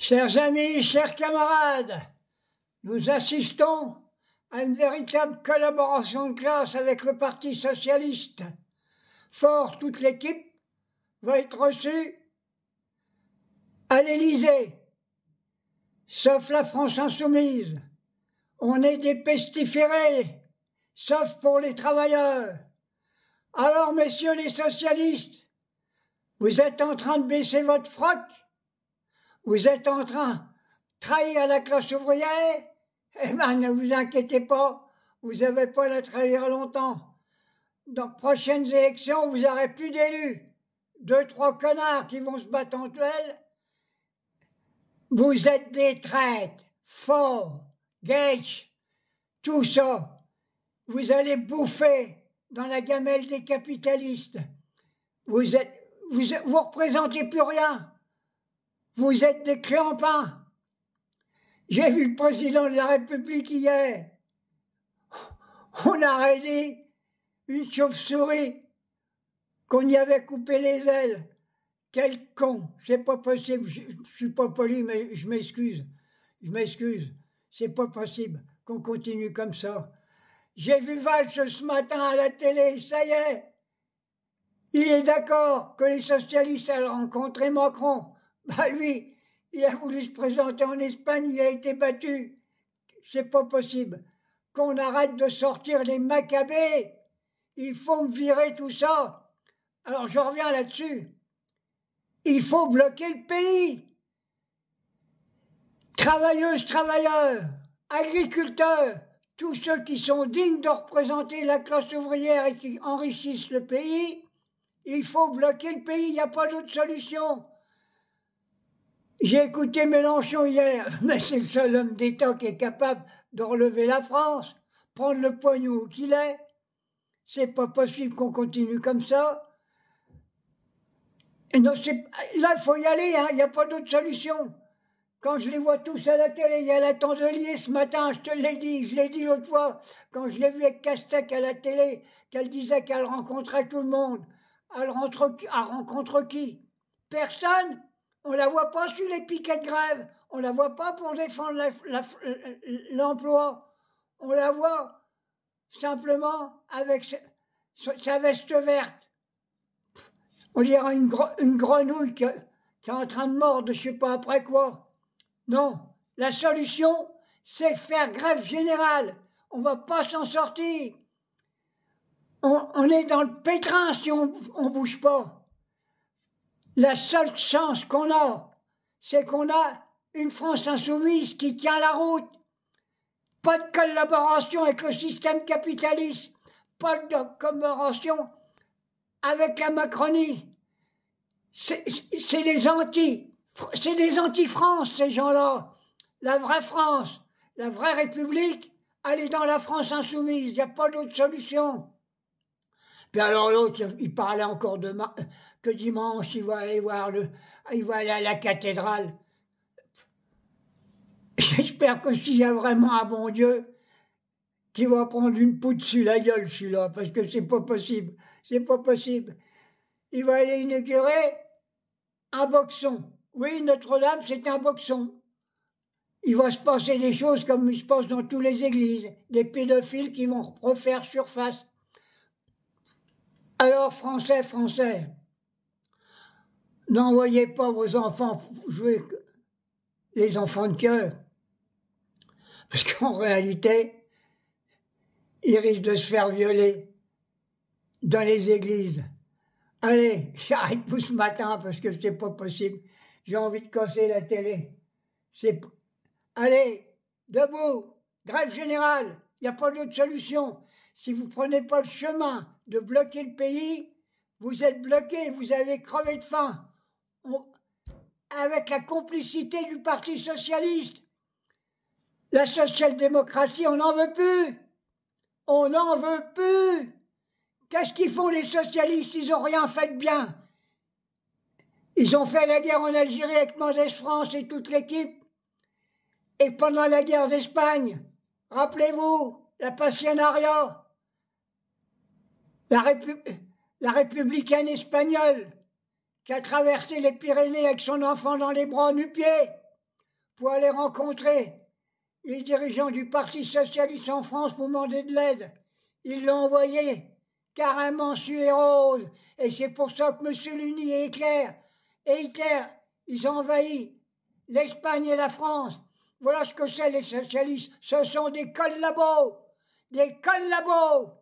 Chers amis, chers camarades, nous assistons à une véritable collaboration de classe avec le Parti socialiste. Fort, toute l'équipe va être reçue à l'Élysée, sauf la France insoumise. On est des pestiférés, sauf pour les travailleurs. Alors, messieurs les socialistes, vous êtes en train de baisser votre froc? Vous êtes en train de trahir la classe ouvrière? Eh bien, ne vous inquiétez pas, vous n'avez pas à la trahir longtemps. Dans les prochaines élections, vous n'aurez plus d'élus. 2-3 connards qui vont se battre entre elles. Vous êtes des traîtres, Faure, Gage, tout ça. Vous allez bouffer dans la gamelle des capitalistes. Vous représentez plus rien. Vous êtes des clampins. J'ai vu le président de la République hier. On aurait dit une chauve-souris qu'on y avait coupé les ailes. Quel con, c'est pas possible. Je suis pas poli, mais je m'excuse. Je m'excuse. C'est pas possible qu'on continue comme ça. J'ai vu Valls ce matin à la télé, ça y est. Il est d'accord que les socialistes aient rencontré Macron. Bah lui, il a voulu se présenter en Espagne, il a été battu. C'est pas possible. Qu'on arrête de sortir les macabées. Il faut me virer tout ça. Alors je reviens là-dessus. Il faut bloquer le pays. Travailleuses, travailleurs, agriculteurs, tous ceux qui sont dignes de représenter la classe ouvrière et qui enrichissent le pays, il faut bloquer le pays, il n'y a pas d'autre solution. J'ai écouté Mélenchon hier, mais c'est le seul homme d'État qui est capable de relever la France, prendre le poignet qu'il est. C'est pas possible qu'on continue comme ça. Non, là, il faut y aller, hein, il n'y a pas d'autre solution. Quand je les vois tous à la télé, il y a la Tondelier ce matin, je te l'ai dit, je l'ai dit l'autre fois, quand je l'ai vu avec Castex à la télé, qu'elle disait qu'elle rencontrait tout le monde. Elle rencontre qui? Personne. On ne la voit pas sur les piquets de grève. On ne la voit pas pour défendre l'emploi. On la voit simplement avec sa veste verte. On dirait une grenouille qui est en train de mordre, je ne sais pas après quoi. Non, la solution, c'est faire grève générale. On ne va pas s'en sortir. On est dans le pétrin si on ne bouge pas. La seule chance qu'on a, c'est qu'on a une France insoumise qui tient la route. Pas de collaboration avec le système capitaliste. Pas de collaboration avec la Macronie. C'est des anti-France, ces gens-là. La vraie France, la vraie République, elle est dans la France insoumise. Il n'y a pas d'autre solution. Puis alors l'autre, il parlait encore que dimanche, il va aller à la cathédrale. J'espère que s'il y a vraiment un bon Dieu, qu'il va prendre une poudre sur la gueule, celui-là, parce que c'est pas possible. C'est pas possible. Il va aller inaugurer un boxon. Oui, Notre-Dame, c'est un boxon. Il va se passer des choses comme il se passe dans toutes les églises. Des pédophiles qui vont refaire surface. Alors, Français, n'envoyez pas vos enfants jouer les enfants de cœur. Parce qu'en réalité, ils risquent de se faire violer dans les églises. Allez, j'arrête tout ce matin parce que c'est pas possible. J'ai envie de casser la télé. Allez, debout, grève générale, il n'y a pas d'autre solution. Si vous ne prenez pas le chemin de bloquer le pays, vous êtes bloqué, vous allez crever de faim. Avec la complicité du Parti socialiste. La social-démocratie, on n'en veut plus. On n'en veut plus. Qu'est-ce qu'ils font les socialistes? Ils n'ont rien fait de bien. Ils ont fait la guerre en Algérie avec Mendès France et toute l'équipe. Et pendant la guerre d'Espagne, rappelez-vous, la Pasionaria, la républicaine espagnole qui a traversé les Pyrénées avec son enfant dans les bras nu-pieds. pour aller rencontrer les dirigeants du Parti socialiste en France pour demander de l'aide. Ils l'ont envoyé carrément sur les roses. Et c'est pour ça que Mussolini et Hitler, ils ont envahi l'Espagne et la France. Voilà ce que c'est les socialistes. Ce sont des collabos. Des collabos.